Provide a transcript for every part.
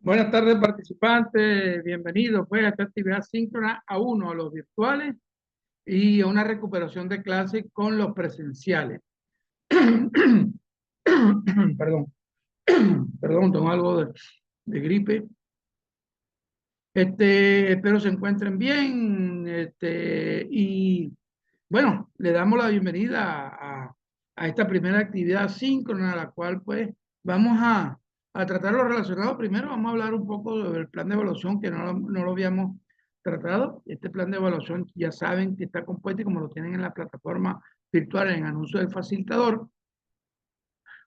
Buenas tardes, participantes. Bienvenidos pues, a esta actividad síncrona a uno, a los virtuales y a una recuperación de clases con los presenciales. Perdón, perdón, tengo algo de gripe. Espero se encuentren bien. Y bueno, le damos la bienvenida a esta primera actividad síncrona, a la cual pues vamos a tratar lo relacionado. Primero vamos a hablar un poco sobre el plan de evaluación, que no lo habíamos tratado. Este plan de evaluación ya saben que está compuesto y como lo tienen en la plataforma virtual en anuncio del facilitador,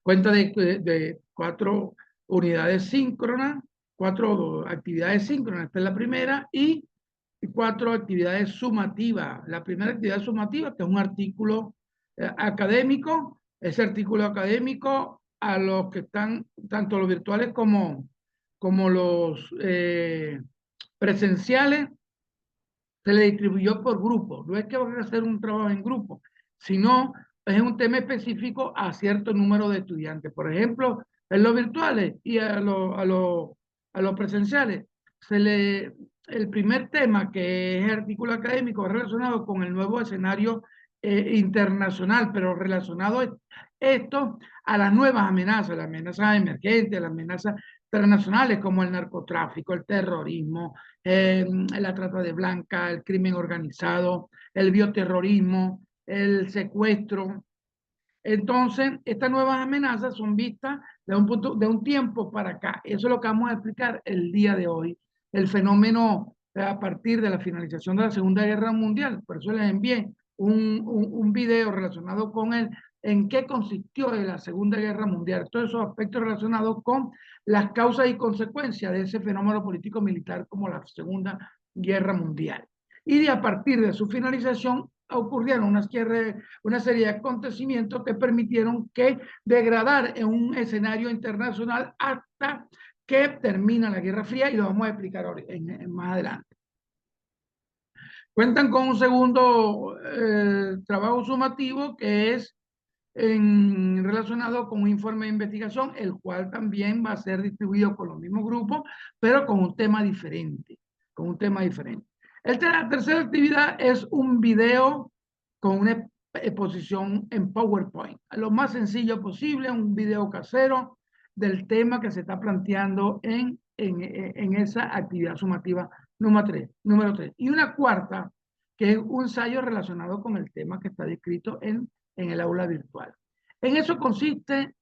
cuenta de 4 unidades síncronas, 4 actividades síncronas. Esta es la primera y 4 actividades sumativas. La primera actividad sumativa, que es un artículo académico. Ese artículo académico a los que están, tanto los virtuales como los presenciales, se le distribuyó por grupo. No es que van a hacer un trabajo en grupo, sino es un tema específico a cierto número de estudiantes. Por ejemplo, en los virtuales y a los presenciales, el primer tema, que es artículo académico, es relacionado con el nuevo escenario internacional, pero relacionado esto a las nuevas amenazas, las amenazas emergentes, las amenazas transnacionales como el narcotráfico, el terrorismo, la trata de blancas, el crimen organizado, el bioterrorismo, el secuestro. Entonces, estas nuevas amenazas son vistas de un tiempo para acá. Eso es lo que vamos a explicar el día de hoy. El fenómeno a partir de la finalización de la Segunda Guerra Mundial. Por eso les envié un video relacionado con en qué consistió la Segunda Guerra Mundial. Todos esos aspectos relacionados con las causas y consecuencias de ese fenómeno político-militar como la Segunda Guerra Mundial. Y a partir de su finalización ocurrieron una serie de acontecimientos que permitieron que degradar en un escenario internacional hasta que termina la Guerra Fría, y lo vamos a explicar más adelante. Cuentan con un segundo trabajo sumativo, que es relacionado con un informe de investigación, el cual también va a ser distribuido con los mismos grupos, pero con un tema diferente, La tercera actividad es un video con una exposición en PowerPoint, lo más sencillo posible, un video casero del tema que se está planteando en esa actividad sumativa número 3. Y una cuarta, que es un ensayo relacionado con el tema que está descrito en el aula virtual. En eso consiste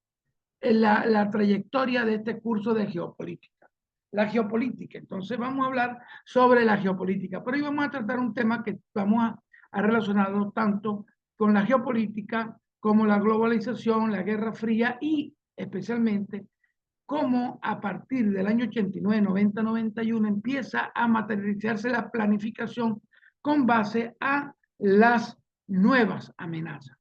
la trayectoria de este curso de geopolítica. La geopolítica. Entonces vamos a hablar sobre la geopolítica, pero hoy vamos a tratar un tema que vamos a relacionarlo tanto con la geopolítica como la globalización, la Guerra Fría y especialmente cómo a partir del año 89, 90, 91 empieza a materializarse la planificación con base a las nuevas amenazas.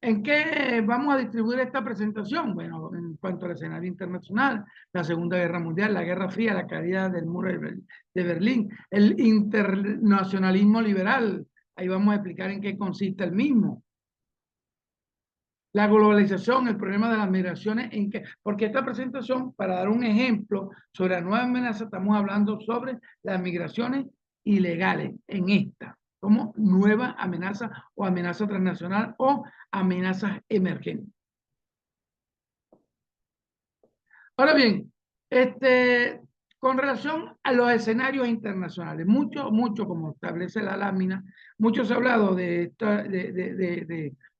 ¿En qué vamos a distribuir esta presentación? Bueno, en cuanto al escenario internacional, la Segunda Guerra Mundial, la Guerra Fría, la caída del muro de Berlín, el internacionalismo liberal, ahí vamos a explicar en qué consiste el mismo. La globalización, el problema de las migraciones, porque esta presentación, para dar un ejemplo sobre la nueva amenaza, estamos hablando sobre las migraciones ilegales en esta, como nueva amenaza o amenaza transnacional o amenazas emergentes. Ahora bien, con relación a los escenarios internacionales, mucho, como establece la lámina, mucho se ha hablado de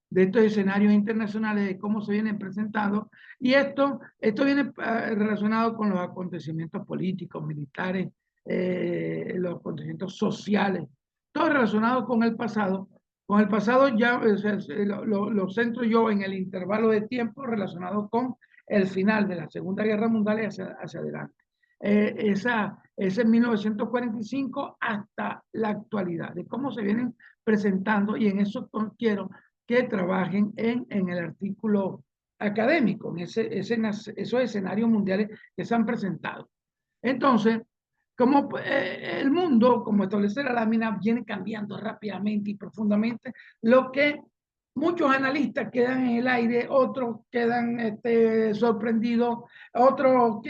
estos escenarios internacionales, de cómo se vienen presentando, y esto viene relacionado con los acontecimientos políticos, militares, los acontecimientos sociales, todo relacionado con el pasado. Con el pasado ya lo centro yo en el intervalo de tiempo relacionado con el final de la Segunda Guerra Mundial y hacia adelante. Ese 1945 hasta la actualidad, de cómo se vienen presentando, y en eso quiero que trabajen en el artículo académico, en esos escenarios mundiales que se han presentado. Entonces, como el mundo, como establece la lámina, viene cambiando rápidamente y profundamente, lo que muchos analistas quedan en el aire, otros quedan sorprendidos, otros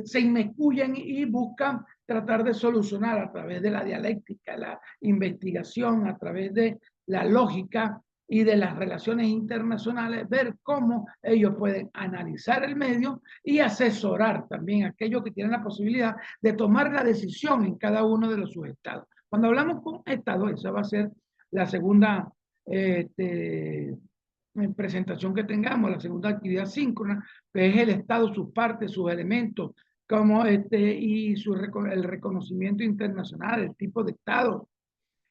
se inmiscuyen y buscan tratar de solucionar a través de la dialéctica, la investigación, a través de la lógica y de las relaciones internacionales, ver cómo ellos pueden analizar el medio y asesorar también a aquellos que tienen la posibilidad de tomar la decisión en cada uno de sus estados. Cuando hablamos con estados, esa va a ser la segunda presentación que tengamos, la segunda actividad síncrona, que es el estado, sus partes, sus elementos, como y el reconocimiento internacional, el tipo de estado,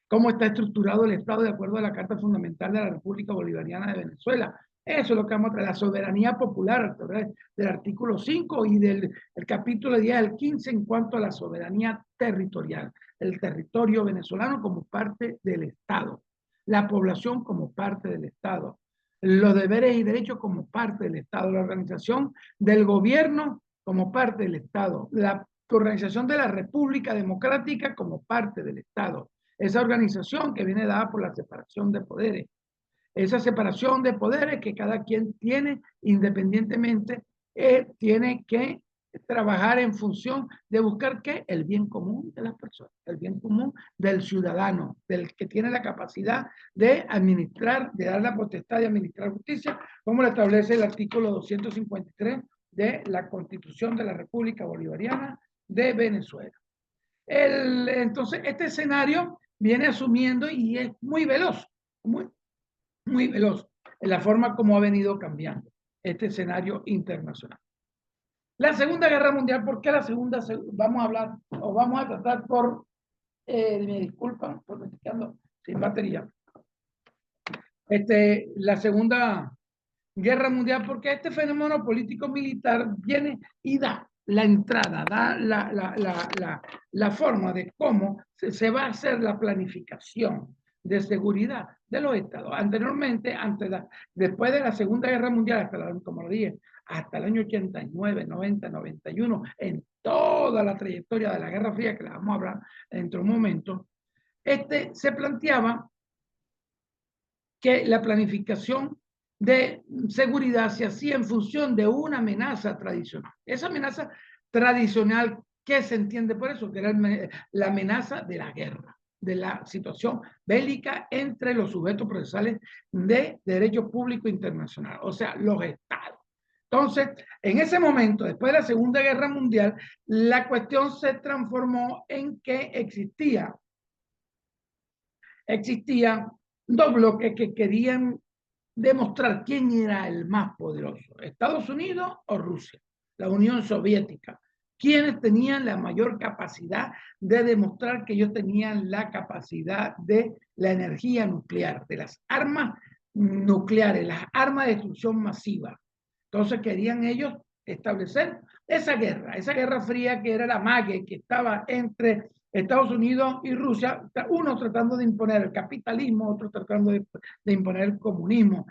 cómo está estructurado el Estado de acuerdo a la Carta Fundamental de la República Bolivariana de Venezuela. Eso es lo que vamos a traer, la soberanía popular a través del artículo 5 y del el capítulo 10 al 15 en cuanto a la soberanía territorial, el territorio venezolano como parte del Estado, la población como parte del Estado, los deberes y derechos como parte del Estado, la organización del gobierno como parte del Estado, la organización de la República Democrática como parte del Estado, esa organización que viene dada por la separación de poderes. Esa separación de poderes que cada quien tiene independientemente, tiene que trabajar en función de buscar ¿qué? El bien común de las personas, el bien común del ciudadano, del que tiene la capacidad de administrar, de dar la potestad de administrar justicia, como lo establece el artículo 253 de la Constitución de la República Bolivariana de Venezuela. Entonces, este escenario viene asumiendo y es muy veloz, muy veloz en la forma como ha venido cambiando este escenario internacional. La Segunda Guerra Mundial, ¿por qué la segunda? Vamos a hablar, o vamos a tratar por, me disculpan, por me estoy quedando sin batería. La Segunda Guerra Mundial, porque este fenómeno político-militar viene y da la entrada, da la forma de cómo se va a hacer la planificación de seguridad de los estados. Anteriormente, después de la Segunda Guerra Mundial, como lo dije, hasta el año 89, 90, 91, en toda la trayectoria de la Guerra Fría, que la vamos a hablar dentro de un momento, se planteaba que la planificación de seguridad se hacía en función de una amenaza tradicional. Esa amenaza tradicional, ¿qué se entiende por eso? Que era la amenaza de la guerra, de la situación bélica entre los sujetos procesales de derecho público internacional, o sea, los estados. Entonces, en ese momento, después de la Segunda Guerra Mundial, la cuestión se transformó en que existía dos bloques que querían demostrar quién era el más poderoso, Estados Unidos o Rusia, la Unión Soviética, quienes tenían la mayor capacidad de demostrar que ellos tenían la capacidad de la energía nuclear, de las armas nucleares, las armas de destrucción masiva. Entonces querían ellos establecer esa guerra fría que era la mague que estaba entre Estados Unidos y Rusia, uno tratando de imponer el capitalismo, otro tratando de imponer el comunismo,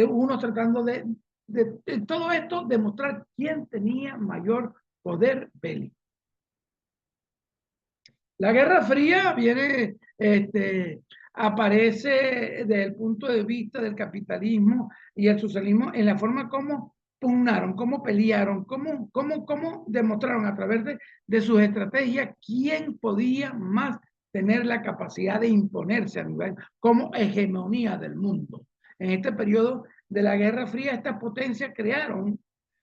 uno tratando de todo esto demostrar quién tenía mayor poder bélico. La Guerra Fría viene, aparece desde el punto de vista del capitalismo y el socialismo en la forma como pugnaron, cómo pelearon, cómo demostraron a través de sus estrategias quién podía más tener la capacidad de imponerse a nivel como hegemonía del mundo. En este periodo de la Guerra Fría, estas potencias crearon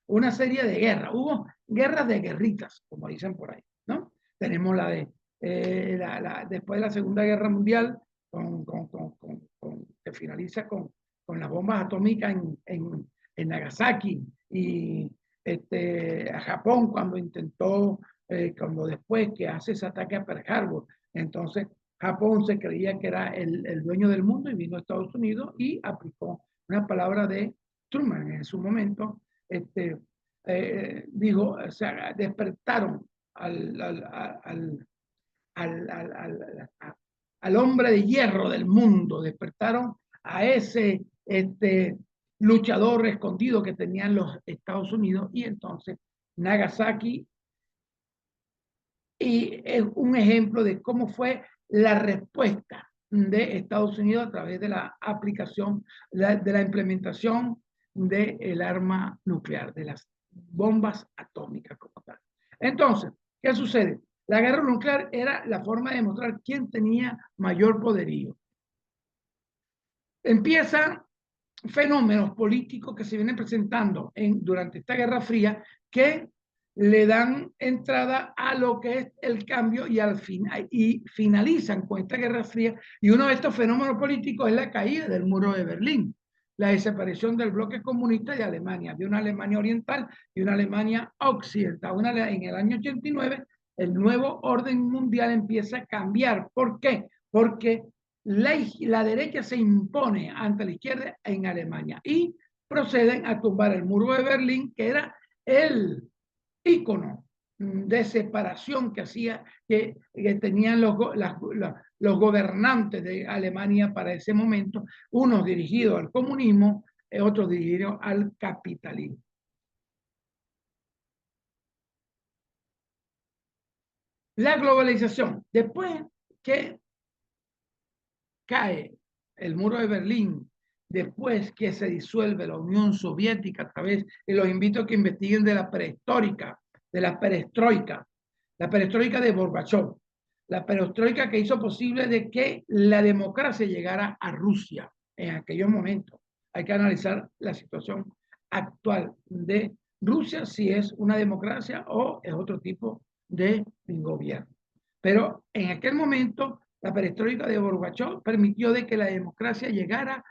una serie de guerras. Hubo guerras de guerritas, como dicen por ahí, ¿no? Tenemos la de después de la Segunda Guerra Mundial, que finaliza con las bombas atómicas en Nagasaki, y a Japón cuando intentó, cuando después que hace ese ataque a Pearl Harbor, entonces Japón se creía que era el dueño del mundo y vino a Estados Unidos y aplicó una palabra de Truman en su momento, dijo, o sea, despertaron al hombre de hierro del mundo, despertaron a ese luchador escondido que tenían los Estados Unidos, y entonces Nagasaki y es un ejemplo de cómo fue la respuesta de Estados Unidos a través de la aplicación, de la implementación del arma nuclear, de las bombas atómicas como tal. Entonces, ¿qué sucede? La guerra nuclear era la forma de demostrar quién tenía mayor poderío. Empiezan fenómenos políticos que se vienen presentando durante esta Guerra Fría que le dan entrada a lo que es el cambio y finalizan con esta Guerra Fría. Y uno de estos fenómenos políticos es la caída del muro de Berlín, la desaparición del bloque comunista de Alemania, de una Alemania oriental y una Alemania occidental. En el año 89, el nuevo orden mundial empieza a cambiar. ¿Por qué? Porque la derecha se impone ante la izquierda en Alemania y proceden a tumbar el muro de Berlín, que era el ícono de separación que tenían los gobernantes de Alemania para ese momento, unos dirigidos al comunismo, otros dirigidos al capitalismo. La globalización, después que cae el muro de Berlín, después que se disuelve la Unión Soviética a través, y los invito a que investiguen de la perestroika de Gorbachev, la perestroika que hizo posible de que la democracia llegara a Rusia en aquellos momentos. Hay que analizar la situación actual de Rusia, si es una democracia o es otro tipo de gobierno. Pero en aquel momento la perestroika de Gorbachev permitió de que la democracia llegara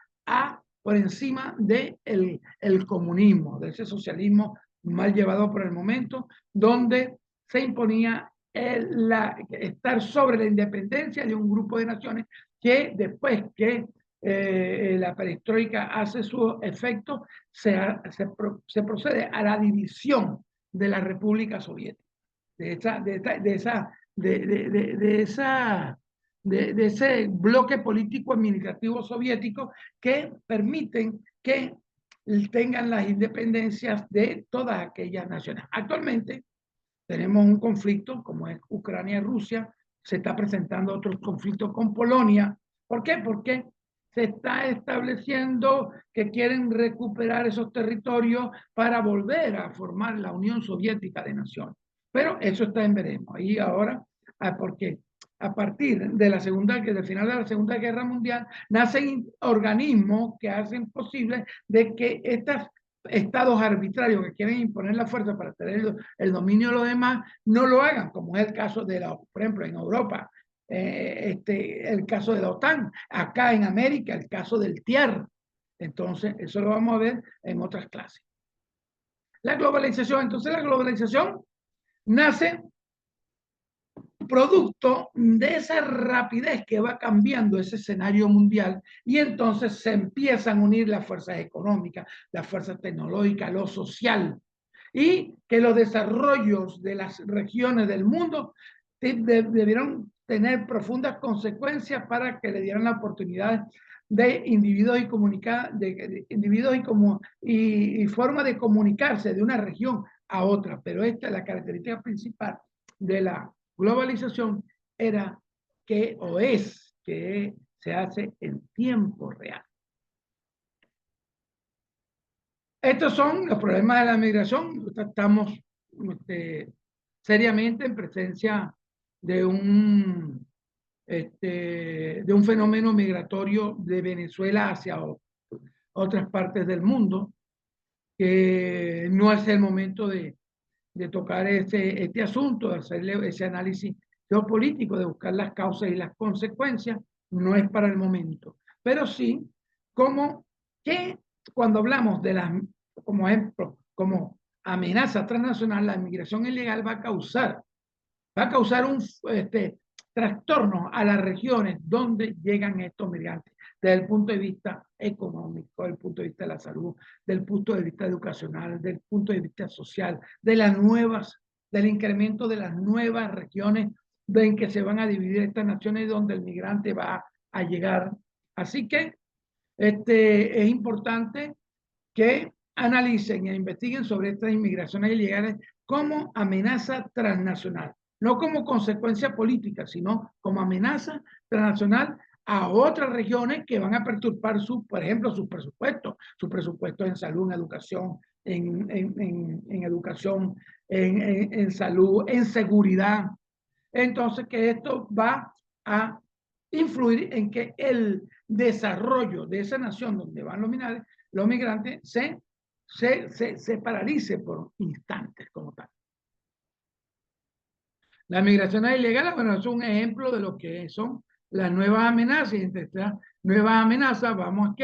por encima del el comunismo, de ese socialismo mal llevado por el momento, donde se imponía estar sobre la independencia de un grupo de naciones que después que la perestroika hace su efecto, se procede a la división de la República Soviética, de ese bloque político administrativo soviético que permiten que tengan las independencias de todas aquellas naciones. Actualmente tenemos un conflicto como es Ucrania-Rusia, se está presentando otro conflicto con Polonia. ¿Por qué? Porque se está estableciendo que quieren recuperar esos territorios para volver a formar la Unión Soviética de Naciones. Pero eso está en veremos. Y ahora, porque a partir de del final de la Segunda Guerra Mundial, nacen organismos que hacen posible de que estas estados arbitrarios que quieren imponer la fuerza para tener el dominio de los demás, no lo hagan, como es el caso por ejemplo, en Europa, el caso de la OTAN, acá en América, el caso del TIAR. Entonces, eso lo vamos a ver en otras clases. La globalización, entonces la globalización nace producto de esa rapidez que va cambiando ese escenario mundial y entonces se empiezan a unir las fuerzas económicas, las fuerzas tecnológicas, lo social y que los desarrollos de las regiones del mundo debieron tener profundas consecuencias para que le dieran la oportunidad de individuos de individuos y forma de comunicarse de una región a otra, pero esta es la característica principal de la globalización era que o es que se hace en tiempo real. Estos son los problemas de la migración. Estamos seriamente en presencia de de un fenómeno migratorio de Venezuela hacia otras partes del mundo, que no es el momento de tocar este asunto, de hacerle ese análisis geopolítico, de buscar las causas y las consecuencias, no es para el momento. Pero sí, como que cuando hablamos de como ejemplo, como amenaza transnacional, la inmigración ilegal va a causar un trastorno a las regiones donde llegan estos migrantes, desde el punto de vista económico, desde el punto de vista de la salud, del punto de vista educacional, del punto de vista social, del incremento de las nuevas regiones en que se van a dividir estas naciones donde el migrante va a llegar. Así que es importante que analicen e investiguen sobre estas inmigraciones ilegales como amenaza transnacional, no como consecuencia política, sino como amenaza transnacional a otras regiones que van a perturbar, por ejemplo, sus presupuestos en salud, en educación, en educación, en salud, en seguridad. Entonces, que esto va a influir en que el desarrollo de esa nación donde van los migrantes se paralice por instantes como tal. Las migraciones ilegales, bueno, es un ejemplo de lo que son las nuevas amenazas. Y entre estas nuevas amenazas vamos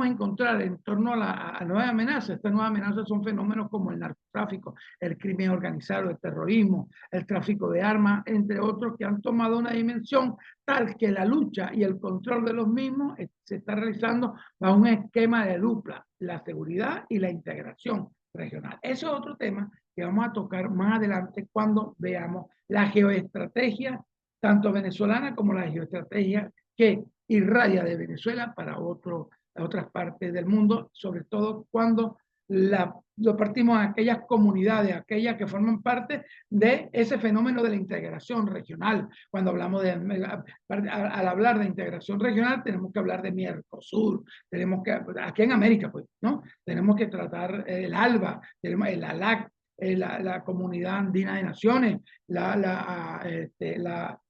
a encontrar en torno a nuevas amenazas. Estas nuevas amenazas son fenómenos como el narcotráfico, el crimen organizado, el terrorismo, el tráfico de armas, entre otros, que han tomado una dimensión tal que la lucha y el control de los mismos se está realizando bajo un esquema de dupla, la seguridad y la integración regional. Eso es otro tema que vamos a tocar más adelante cuando veamos la geoestrategia, tanto venezolana como la geoestrategia que irradia de Venezuela para otras partes del mundo, sobre todo cuando lo partimos a aquellas comunidades, aquellas que forman parte de ese fenómeno de la integración regional. Cuando hablamos al hablar de integración regional, tenemos que hablar de Mercosur, tenemos que, aquí en América, pues, ¿no? Tenemos que tratar el ALBA, tenemos el ALAC, la Comunidad Andina de Naciones, la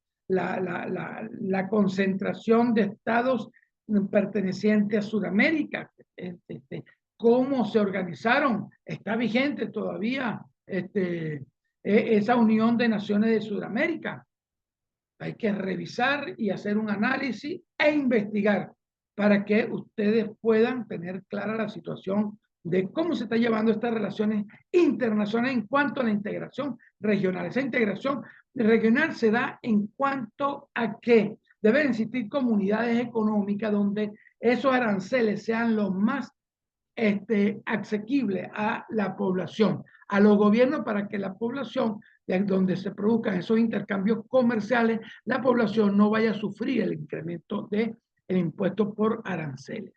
concentración de estados pertenecientes a Sudamérica, cómo se organizaron, está vigente todavía esa Unión de Naciones de Sudamérica. Hay que revisar y hacer un análisis e investigar para que ustedes puedan tener clara la situación de cómo se está llevando estas relaciones internacionales en cuanto a la integración regional. Esa integración regional se da en cuanto a que deben existir comunidades económicas donde esos aranceles sean los más asequibles a la población, a los gobiernos, para que la población, donde se produzcan esos intercambios comerciales, la población no vaya a sufrir el incremento del impuesto por aranceles.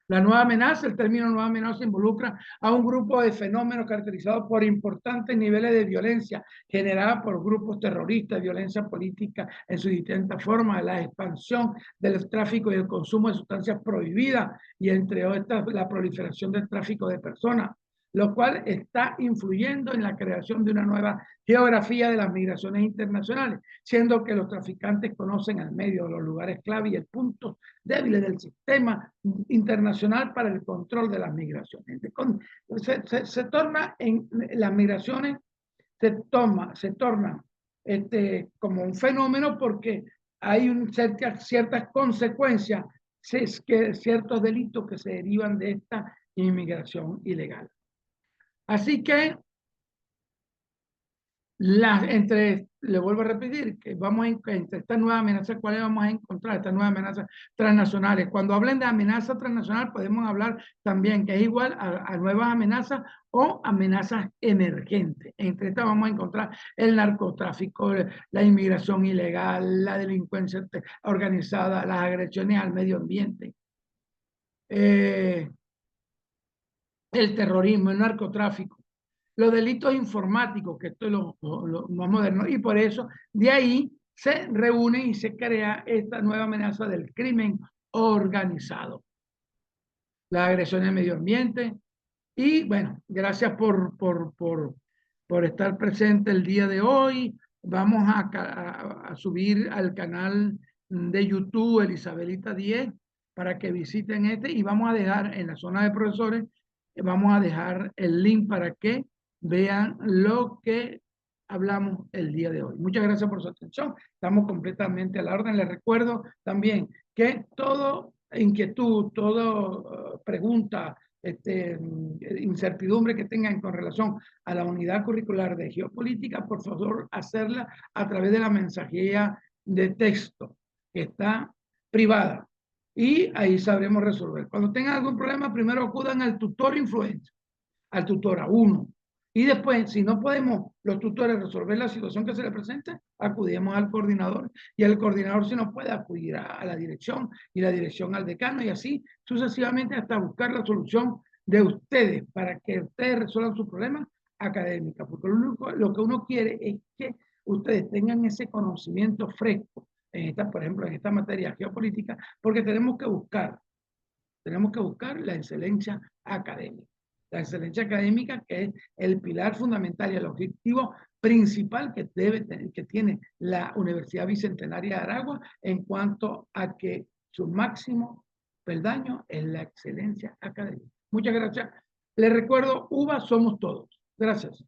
La nueva amenaza, el término nueva amenaza involucra a un grupo de fenómenos caracterizados por importantes niveles de violencia generada por grupos terroristas, violencia política en sus distintas formas, la expansión del tráfico y el consumo de sustancias prohibidas y entre otras la proliferación del tráfico de personas, lo cual está influyendo en la creación de una nueva geografía de las migraciones internacionales, siendo que los traficantes conocen el medio, los lugares clave y el punto débil del sistema internacional para el control de las migraciones. Se torna en las migraciones, se tornan como un fenómeno porque hay ciertas consecuencias, ciertos delitos que se derivan de esta inmigración ilegal. Así que le vuelvo a repetir que entre estas nuevas amenazas, ¿cuáles vamos a encontrar? Estas nuevas amenazas transnacionales. Cuando hablen de amenaza transnacional, podemos hablar también que es igual a nuevas amenazas o amenazas emergentes. Entre estas vamos a encontrar el narcotráfico, la inmigración ilegal, la delincuencia organizada, las agresiones al medio ambiente, el terrorismo, el narcotráfico, los delitos informáticos, que esto es lo más moderno, y por eso de ahí se reúne y se crea esta nueva amenaza del crimen organizado, la agresión al medio ambiente. Y bueno, gracias por estar presente el día de hoy. Vamos a subir al canal de YouTube Elisabelita 10 para que visiten y vamos a dejar en la zona de profesores, vamos a dejar el link para que vean lo que hablamos el día de hoy. Muchas gracias por su atención. Estamos completamente a la orden. Les recuerdo también que todo inquietud, toda pregunta, incertidumbre que tengan con relación a la unidad curricular de geopolítica, por favor, hacerla a través de la mensajería de texto que está privada y ahí sabremos resolver. Cuando tengan algún problema, primero acudan al tutor influencer, al tutor a uno, y después, si no podemos los tutores resolver la situación que se le presente, acudimos al coordinador y el coordinador, si no puede, acudir a la dirección y la dirección al decano y así sucesivamente hasta buscar la solución de ustedes para que ustedes resuelvan sus problemas académicos. Porque lo que uno quiere es que ustedes tengan ese conocimiento fresco por ejemplo, en esta materia geopolítica, porque tenemos que buscar la excelencia académica. La excelencia académica, que es el pilar fundamental y el objetivo principal que tiene la Universidad Bicentenaria de Aragua en cuanto a que su máximo peldaño es la excelencia académica. Muchas gracias. Les recuerdo, UBA somos todos. Gracias.